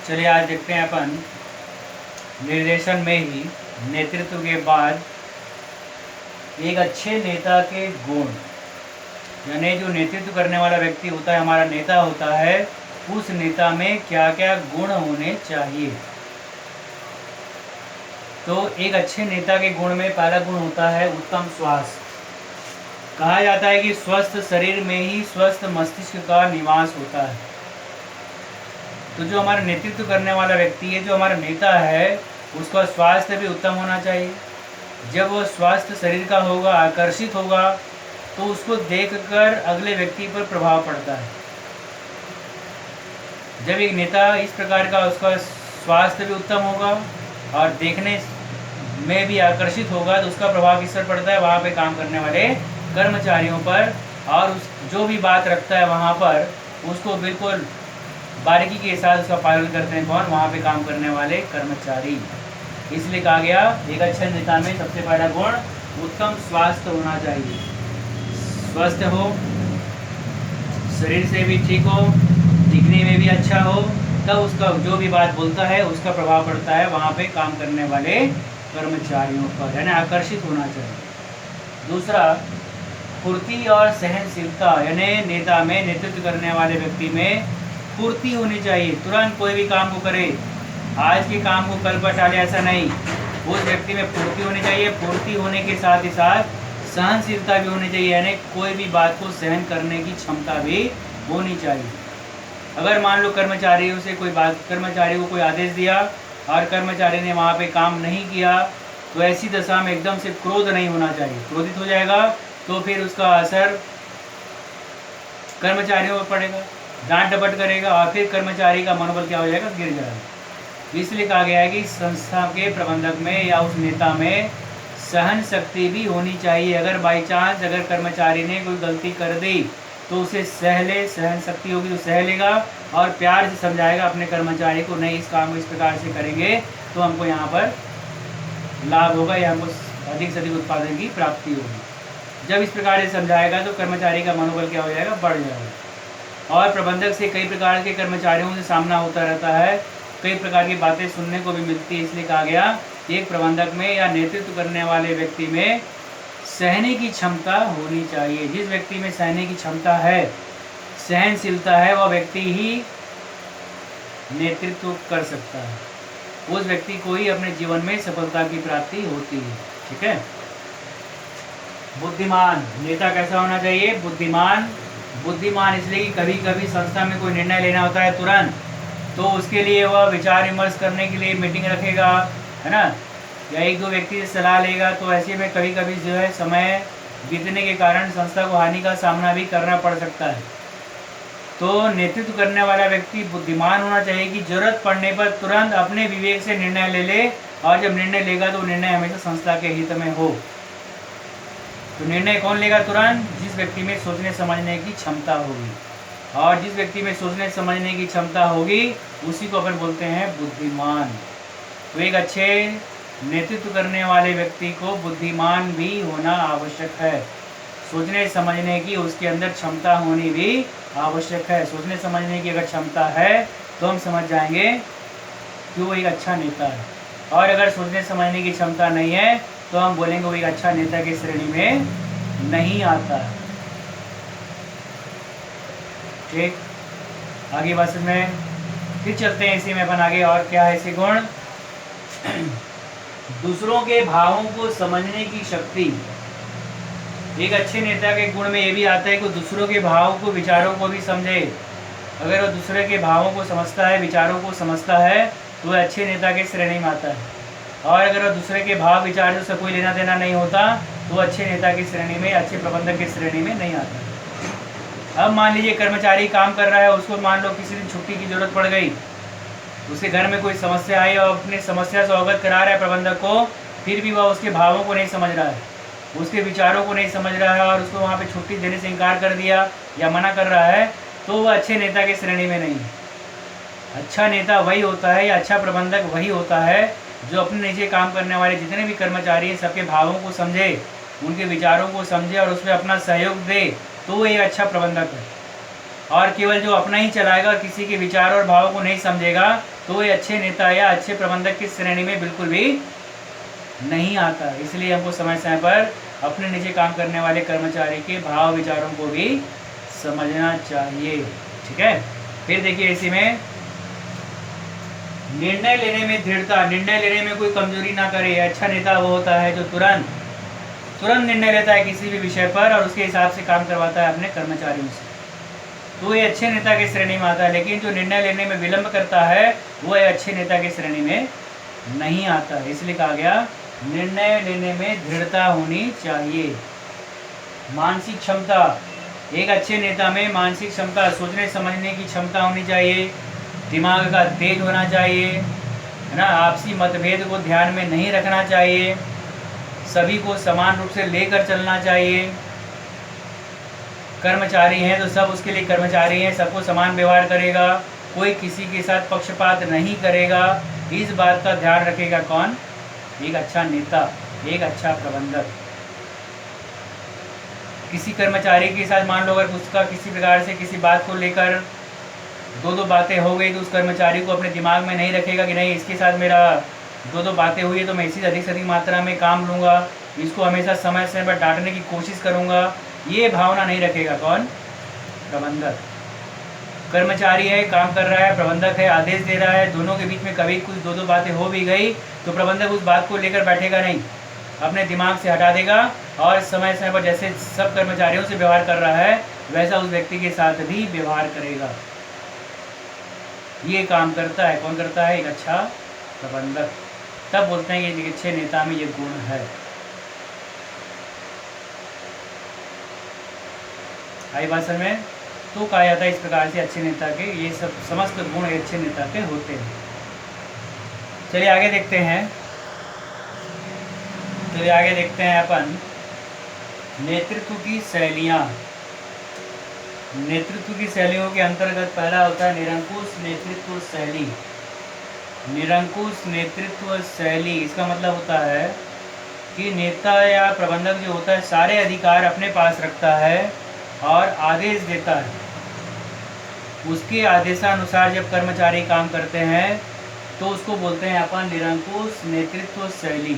चलिए आज देखते हैं अपन निर्देशन में ही नेतृत्व के बाद एक अच्छे नेता के गुण, यानी जो नेतृत्व करने वाला व्यक्ति होता है, हमारा नेता होता है, उस नेता में क्या क्या गुण होने चाहिए। तो एक अच्छे नेता के गुण में पहला गुण होता है उत्तम स्वास्थ्य। कहा जाता है कि स्वस्थ शरीर में ही स्वस्थ मस्तिष्क का निवास होता है। तो जो हमारा नेतृत्व करने वाला व्यक्ति है, जो हमारा नेता है, उसका स्वास्थ्य भी उत्तम होना चाहिए। जब वो स्वास्थ्य शरीर का होगा, आकर्षित होगा, तो उसको देखकर अगले व्यक्ति पर प्रभाव पड़ता है। जब एक नेता इस प्रकार का, उसका स्वास्थ्य भी उत्तम होगा और देखने में भी आकर्षित होगा, तो उसका प्रभाव किस पर पड़ता है? वहाँ पे काम करने वाले कर्मचारियों पर, और उस जो भी बात रखता है वहाँ पर उसको बिल्कुल बारीकी के साथ उसका पालन करते हैं। कौन? वहाँ पे काम करने वाले कर्मचारी। इसलिए कहा गया एक अच्छे नेता में सबसे पहला गुण उत्तम स्वास्थ्य होना चाहिए। स्वस्थ हो, शरीर से भी ठीक हो, दिखने में भी अच्छा हो, तब उसका जो भी बात बोलता है उसका प्रभाव पड़ता है वहाँ पे काम करने वाले कर्मचारियों पर, यानी आकर्षित होना चाहिए। दूसरा, फुर्ती और सहनशीलता, यानी नेता में, नेतृत्व करने वाले व्यक्ति में फुर्ती होनी चाहिए। तुरंत कोई भी काम को करे, आज के काम को कल पर टाले, ऐसा नहीं। उस व्यक्ति में फुर्ती होनी चाहिए। फुर्ती होने के साथ ही साथ सहनशीलता भी होनी चाहिए, यानी कोई भी बात को सहन करने की क्षमता भी होनी चाहिए। अगर मान लो कर्मचारियों से कोई बात, कर्मचारी को कोई आदेश दिया और कर्मचारी ने वहाँ पे काम नहीं किया, तो ऐसी दशा में एकदम से क्रोध नहीं होना चाहिए। क्रोधित हो जाएगा तो फिर उसका असर कर्मचारियों पर पड़ेगा, डांट डपट करेगा और फिर कर्मचारी का मनोबल क्या हो जाएगा? गिर जाएगा। इसलिए कहा गया है कि संस्था के प्रबंधक में या उस नेता में सहन शक्ति भी होनी चाहिए। अगर बाई चांस अगर कर्मचारी ने कोई गलती कर दी तो उसे सह ले, सहन शक्ति होगी तो सह लेगा और प्यार से समझाएगा अपने कर्मचारी को, नहीं इस काम को इस प्रकार से करेंगे तो हमको यहाँ पर लाभ होगा या हमको अधिक से अधिक उत्पादन की प्राप्ति होगी। जब इस प्रकार से समझाएगा तो कर्मचारी का मनोबल क्या हो जाएगा? बढ़ जाएगा। और प्रबंधक से कई प्रकार के कर्मचारियों से सामना होता रहता है, कई प्रकार की बातें सुनने को भी मिलती है। इसलिए कहा गया एक प्रबंधक में या नेतृत्व करने वाले व्यक्ति में सहने की क्षमता होनी चाहिए। जिस व्यक्ति में सहने की क्षमता है, सहनशीलता है, वह व्यक्ति ही नेतृत्व कर सकता है। उस व्यक्ति को ही अपने जीवन में सफलता की प्राप्ति होती है। ठीक है। बुद्धिमान नेता कैसा होना चाहिए? बुद्धिमान। बुद्धिमान इसलिए कि कभी कभी संस्था में कोई निर्णय लेना होता है तुरंत, तो उसके लिए वह विचार विमर्श करने के लिए मीटिंग रखेगा, है ना, या एक दो व्यक्ति से सलाह लेगा। तो ऐसे में कभी कभी जो है समय बीतने के कारण संस्था को हानि का सामना भी करना पड़ सकता है। तो नेतृत्व करने वाला व्यक्ति बुद्धिमान होना चाहिए कि जरूरत पड़ने पर तुरंत अपने विवेक से निर्णय ले ले, और जब निर्णय लेगा तो निर्णय हमेशा संस्था के हित में हो। तो निर्णय कौन लेगा? तुरंत जिस व्यक्ति में सोचने समझने की क्षमता होगी, और जिस व्यक्ति में सोचने समझने की क्षमता होगी उसी को अपन बोलते हैं बुद्धिमान। तो एक अच्छे नेतृत्व करने वाले व्यक्ति को बुद्धिमान भी होना आवश्यक है। सोचने समझने की उसके अंदर क्षमता होनी भी आवश्यक है। सोचने समझने की अगर क्षमता है तो हम समझ जाएंगे कि वो एक अच्छा नेता है, और अगर सोचने समझने की क्षमता नहीं है तो हम बोलेंगे वो एक अच्छा नेता की श्रेणी में नहीं आता है। ठीक, आगे बस में फिर चलते हैं इसी में अपन आगे। और क्या है ऐसे गुण? दूसरों के भावों को समझने की शक्ति। एक अच्छे नेता के गुण में ये भी आता है कि दूसरों के भाव को, विचारों को भी समझे। अगर वो दूसरे के भावों को समझता है, विचारों को समझता है, तो वह अच्छे नेता के श्रेणी में आता है। और अगर वो दूसरे के भाव विचार से कोई लेना देना नहीं होता तो वो अच्छे नेता की श्रेणी में, अच्छे प्रबंधक की श्रेणी में नहीं आता। अब मान लीजिए कर्मचारी काम कर रहा है, उसको मान लो किसी दिन छुट्टी की जरूरत पड़ गई, उसके घर में कोई समस्या आई और अपनी समस्या से अवगत करा रहा है प्रबंधक को, फिर भी वह उसके भावों को नहीं समझ रहा है, उसके विचारों को नहीं समझ रहा है और उसको वहाँ पे छुट्टी देने से इनकार कर दिया या मना कर रहा है, तो वह अच्छे नेता की श्रेणी में नहीं है। अच्छा नेता वही होता है, या अच्छा प्रबंधक वही होता है जो अपने नीचे काम करने वाले जितने भी कर्मचारी हैं सबके भावों को समझे, उनके विचारों को समझे और उसमें अपना सहयोग दे, तो वो एक अच्छा प्रबंधक है। और केवल जो अपना ही चलाएगा और किसी के विचार और भावों को नहीं समझेगा, तो ये अच्छे नेता या अच्छे प्रबंधक की श्रेणी में बिल्कुल भी नहीं आता। इसलिए हमको समय समय पर अपने नीचे काम करने वाले कर्मचारी के भाव विचारों को भी समझना चाहिए। ठीक है, फिर देखिए इसी में निर्णय लेने में दृढ़ता, निर्णय लेने में कोई कमजोरी ना करे। अच्छा नेता वो होता है जो तुरंत निर्णय लेता है किसी भी विषय पर और उसके हिसाब से काम करवाता है अपने कर्मचारियों से, तो ये अच्छे नेता की श्रेणी में आता है। लेकिन जो निर्णय लेने में विलंब करता है वो अच्छे नेता की श्रेणी में नहीं आता। इसलिए कहा गया निर्णय लेने में दृढ़ता होनी चाहिए। मानसिक क्षमता, एक अच्छे नेता में मानसिक क्षमता, सोचने समझने की क्षमता होनी चाहिए, दिमाग का तेज होना चाहिए, है ना। आपसी मतभेद को ध्यान में नहीं रखना चाहिए, सभी को समान रूप से लेकर चलना चाहिए। कर्मचारी हैं तो सब उसके लिए कर्मचारी हैं, सबको समान व्यवहार करेगा, कोई किसी के साथ पक्षपात नहीं करेगा। इस बात का ध्यान रखेगा कौन? एक अच्छा नेता, एक अच्छा प्रबंधक। किसी कर्मचारी के साथ मान लो अगर उसका किसी प्रकार से किसी बात को लेकर दो बातें हो गई, तो उस कर्मचारी को अपने दिमाग में नहीं रखेगा कि नहीं इसके साथ मेरा दो बातें हुई है तो मैं इसी से अधिक मात्रा में काम लूँगा, इसको हमेशा समय समय पर डांटने की कोशिश करूँगा। ये भावना नहीं रखेगा कौन? प्रबंधक। कर्मचारी है, काम कर रहा है, प्रबंधक है, आदेश दे रहा है, दोनों के बीच में कभी कुछ दो बातें हो भी गई तो प्रबंधक उस बात को लेकर बैठेगा नहीं, अपने दिमाग से हटा देगा और समय समय पर जैसे सब कर्मचारियों से व्यवहार कर रहा है वैसा उस व्यक्ति के साथ भी व्यवहार करेगा। ये काम करता है, कौन करता है? एक अच्छा प्रबंधक। तब बोलते हैं कि एक अच्छे नेता में ये गुण है। आई बात समझ में? तो कहा जाता है इस प्रकार से अच्छे नेता के ये सब समस्त गुण अच्छे नेता के होते हैं। चलिए आगे देखते हैं। चलिए आगे देखते हैं अपन नेतृत्व की शैलियाँ। नेतृत्व की शैलियों के अंतर्गत पहला होता है निरंकुश नेतृत्व शैली। निरंकुश नेतृत्व शैली, इसका मतलब होता है कि नेता या प्रबंधक जो होता है सारे अधिकार अपने पास रखता है और आदेश देता है। उसके आदेशानुसार जब कर्मचारी काम करते हैं तो उसको बोलते हैं अपन निरंकुश नेतृत्व शैली।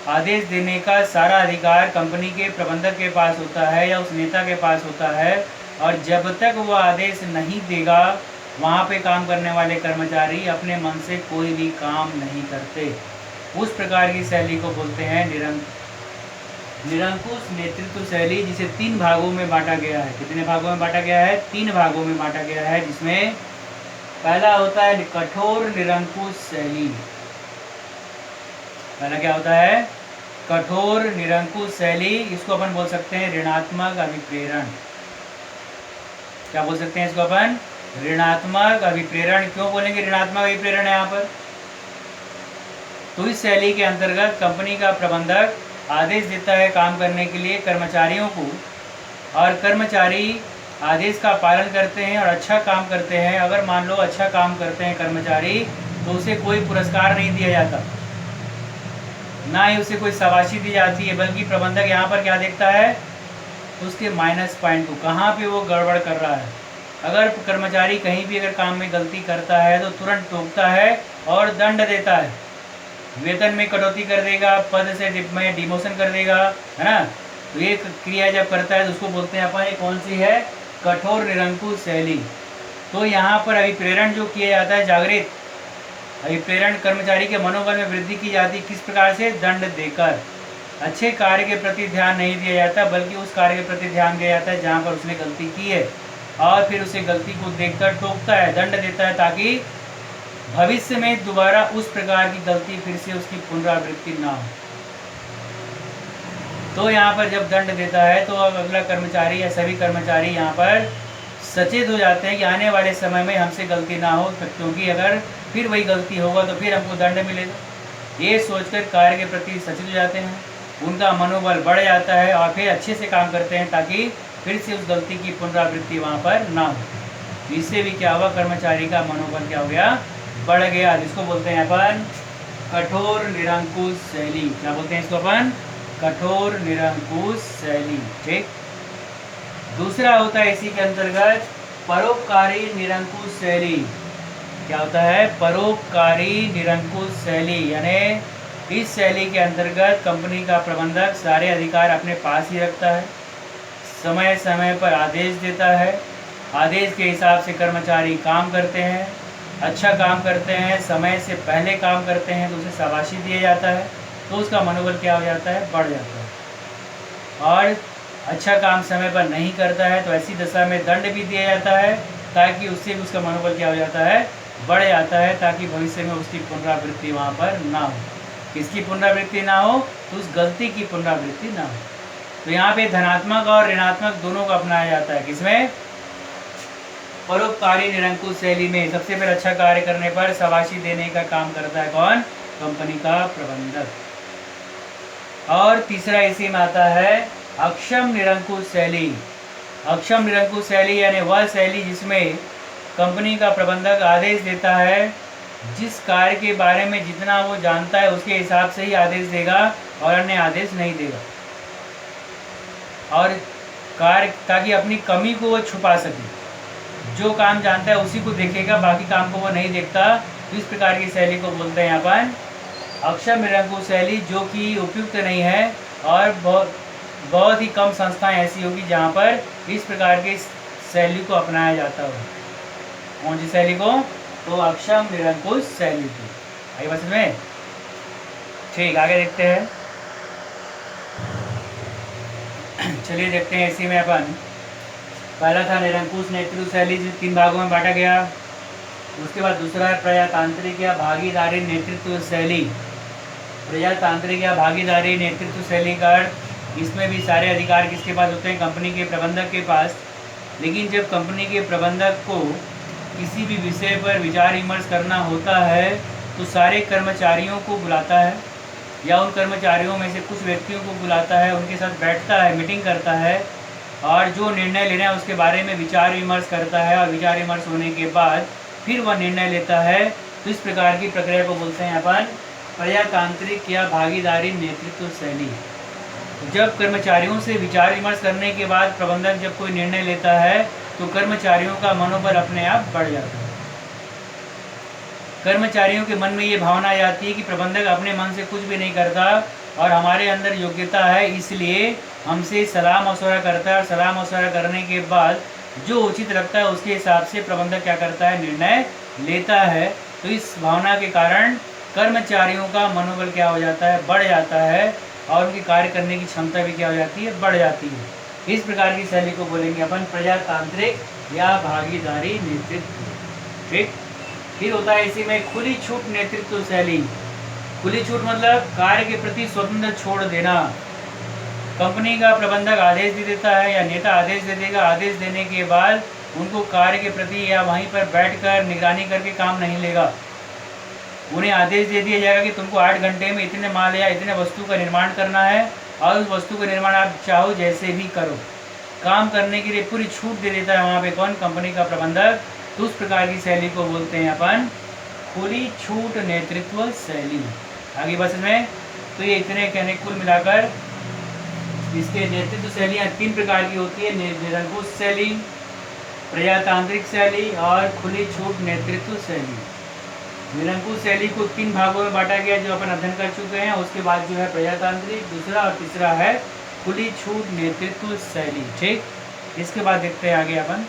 आदेश देने का सारा अधिकार कंपनी के प्रबंधक के पास होता है या उस नेता के पास होता है, और जब तक वह आदेश नहीं देगा वहाँ पे काम करने वाले कर्मचारी अपने मन से कोई भी काम नहीं करते। उस प्रकार की शैली को बोलते हैं निरंकुश नेतृत्व शैली, जिसे 3 भागों में बांटा गया है। कितने भागों में बांटा गया है? 3 भागों में बांटा गया है, जिसमें पहला होता है कठोर निरंकुश शैली। पहला क्या होता है? कठोर निरंकुश शैली। इसको अपन बोल सकते हैं ऋणात्मक अभिप्रेरण। क्या बोल सकते हैं इसको अपन? ऋणात्मक अभिप्रेरण। क्यों बोलेंगे ऋणात्मक अभिप्रेरण यहाँ पर? तो इस शैली के अंतर्गत कंपनी का प्रबंधक आदेश देता है काम करने के लिए कर्मचारियों को, और कर्मचारी आदेश का पालन करते हैं और अच्छा काम करते हैं। अगर मान लो अच्छा काम करते हैं कर्मचारी तो उसे कोई पुरस्कार नहीं दिया जाता, ना ही उसे कोई शाबाशी दी जाती है, बल्कि प्रबंधक यहाँ पर क्या देखता है? उसके माइनस पॉइंट को, कहाँ पे वो गड़बड़ कर रहा है। अगर कर्मचारी कहीं भी अगर काम में गलती करता है तो तुरंत टोकता है और दंड देता है, वेतन में कटौती कर देगा, पद से डिमोशन कर देगा, है ना। तो ये क्रिया जब करता है तो उसको बोलते हैं अपन, ये कौन सी है? कठोर निरंकुश शैली। तो यहाँ पर अभिप्रेरण जो किया जाता है, जागृत अभिप्रेरण, कर्मचारी के मनोबल में वृद्धि की जाती है। किस प्रकार से? दंड देकर। अच्छे कार्य के प्रति ध्यान नहीं दिया जाता, बल्कि उस कार्य के प्रति ध्यान दिया जाता है जहाँ पर उसने गलती की है, और फिर उसे गलती को देखकर टोकता है, दंड देता है, ताकि भविष्य में दोबारा उस प्रकार की गलती फिर से उसकी पुनरावृत्ति ना हो। तो यहाँ पर जब दंड देता है तो अब अगला कर्मचारी या सभी कर्मचारी यहाँ पर सचेत हो जाते हैं कि आने वाले समय में हमसे गलती ना हो, क्योंकि अगर फिर वही गलती होगा तो फिर हमको दंड मिलेगा। ये सोचकर कार्य के प्रति सचेत हो जाते हैं, उनका मनोबल बढ़ जाता है और फिर अच्छे से काम करते हैं ताकि फिर से उस गलती की पुनरावृत्ति वहाँ पर ना हो। इससे भी क्या हुआ? कर्मचारी का मनोबल क्या हो गया? बढ़ गया। जिसको बोलते हैं अपन कठोर निरंकुश शैली। क्या बोलते हैं इसको अपन? कठोर निरंकुश शैली। ठीक। दूसरा होता है इसी के अंतर्गत परोपकारी निरंकुश शैली। क्या होता है? परोपकारी निरंकुश शैली, यानी इस शैली के अंतर्गत कंपनी का प्रबंधक सारे अधिकार अपने पास ही रखता है, समय समय पर आदेश देता है, आदेश के हिसाब से कर्मचारी काम करते हैं, अच्छा काम करते हैं, समय से पहले काम करते हैं तो उसे शाबाशी दिया जाता है, तो उसका मनोबल क्या हो जाता है? बढ़ जाता है। और अच्छा काम समय पर नहीं करता है तो ऐसी दशा में दंड भी दिया जाता है, ताकि उससे भी उसका मनोबल क्या हो जाता है? बढ़ जाता है, ताकि भविष्य में उसकी पुनरावृत्ति वहाँ पर ना हो। किसकी पुनरावृत्ति ना हो? तो उस गलती की पुनरावृत्ति ना हो। तो यहाँ पे धनात्मक और ऋणात्मक दोनों को अपनाया जाता है। किसमें? परोपकारी निरंकुश शैली में सबसे पहले अच्छा कार्य करने पर शाबाशी देने का काम करता है कौन? कंपनी का प्रबंधक। और तीसरा इसी में आता है अक्षम निरंकुश शैली। अक्षम निरंकुश शैली यानी वह शैली जिसमें कंपनी का प्रबंधक आदेश देता है, जिस कार्य के बारे में जितना वो जानता है उसके हिसाब से ही आदेश देगा और अन्य आदेश नहीं देगा, और कार्य ताकि अपनी कमी को वो छुपा सके। जो काम जानता है उसी को देखेगा, बाकी काम को वो नहीं देखता। तो इस प्रकार की शैली को बोलते हैं यहाँ पर अक्षम निरंकुश शैली, जो कि उपयुक्त नहीं है। और बहुत ही कम संस्थाएं ऐसी होगी जहाँ पर इस प्रकार की शैली को अपनाया जाता हो। कौन सी शैली को? तो अक्षम निरंकुश शैली को। आइए बस में ठीक आगे देखते हैं। चलिए देखते हैं इसी में अपन। पहला था निरंकुश नेतृत्व शैली, जो 3 भागों में बांटा गया। उसके बाद दूसरा है प्रजातांत्रिक या भागीदारी नेतृत्व शैली। प्रजातांत्रिक या भागीदारी नेतृत्व शैली का अर्थ, इसमें भी सारे अधिकार किसके पास होते हैं? कंपनी के प्रबंधक के पास। लेकिन जब कंपनी के प्रबंधक को किसी भी विषय पर विचार विमर्श करना होता है तो सारे कर्मचारियों को बुलाता है, या उन कर्मचारियों में से कुछ व्यक्तियों को बुलाता है, उनके साथ बैठता है, मीटिंग करता है, और जो निर्णय लेना है उसके बारे में विचार विमर्श करता है, और विचार विमर्श होने के बाद फिर वह निर्णय लेता है। तो इस प्रकार की प्रक्रिया को बोलते हैं अपन प्रजातांत्रिक या भागीदारी नेतृत्व शैली। जब कर्मचारियों से विचार विमर्श करने के बाद प्रबंधक जब कोई निर्णय लेता है तो कर्मचारियों का मनोबल अपने आप बढ़ जाता है। कर्मचारियों के मन में ये भावना आ जाती है कि प्रबंधक अपने मन से कुछ भी नहीं करता और हमारे अंदर योग्यता है, इसलिए हमसे सलाह मशवरा करता है, और सलाह मशवरा करने के बाद जो उचित लगता है उसके हिसाब से प्रबंधक क्या करता है? निर्णय लेता है। तो इस भावना के कारण कर्मचारियों का मनोबल क्या हो जाता है? बढ़ जाता है, और उनकी कार्य करने की क्षमता भी क्या हो जाती है? बढ़ जाती है। इस प्रकार की शैली को बोलेंगे अपन प्रजातांत्रिक या भागीदारी नेतृत्व। ठीक। फिर होता है इसी में खुली छूट नेतृत्व शैली। खुली छूट मतलब कार्य के प्रति स्वतंत्र छोड़ देना। कंपनी का प्रबंधक आदेश दे देता है या नेता आदेश दे देगा, आदेश देने के बाद उनको कार्य के प्रति या वहीं पर बैठकर निगरानी करके काम नहीं लेगा। उन्हें आदेश दे दिया जाएगा कि तुमको 8 घंटे में इतने माल या इतने वस्तु का निर्माण करना है, और उस वस्तु का निर्माण आप चाहो जैसे भी करो। काम करने के लिए पूरी छूट दे देता है वहाँ पे कौन? कंपनी का प्रबंधक। तो उस प्रकार की शैली को बोलते हैं अपन खुली छूट नेतृत्व शैली। आगे बस में तो ये इतने कहने कुल मिलाकर इसके नेतृत्व शैलियाँ 3 प्रकार की होती है: निरंकुश शैली, प्रजातांत्रिक शैली और खुली छूट नेतृत्व शैली। निरंकुश शैली को 3 भागों में बांटा गया जो अपन अध्ययन कर चुके हैं। उसके बाद जो है प्रजातांत्रिक, दूसरा और तीसरा है खुली छूट नेतृत्व शैली। ठीक, इसके बाद देखते हैं आगे अपन।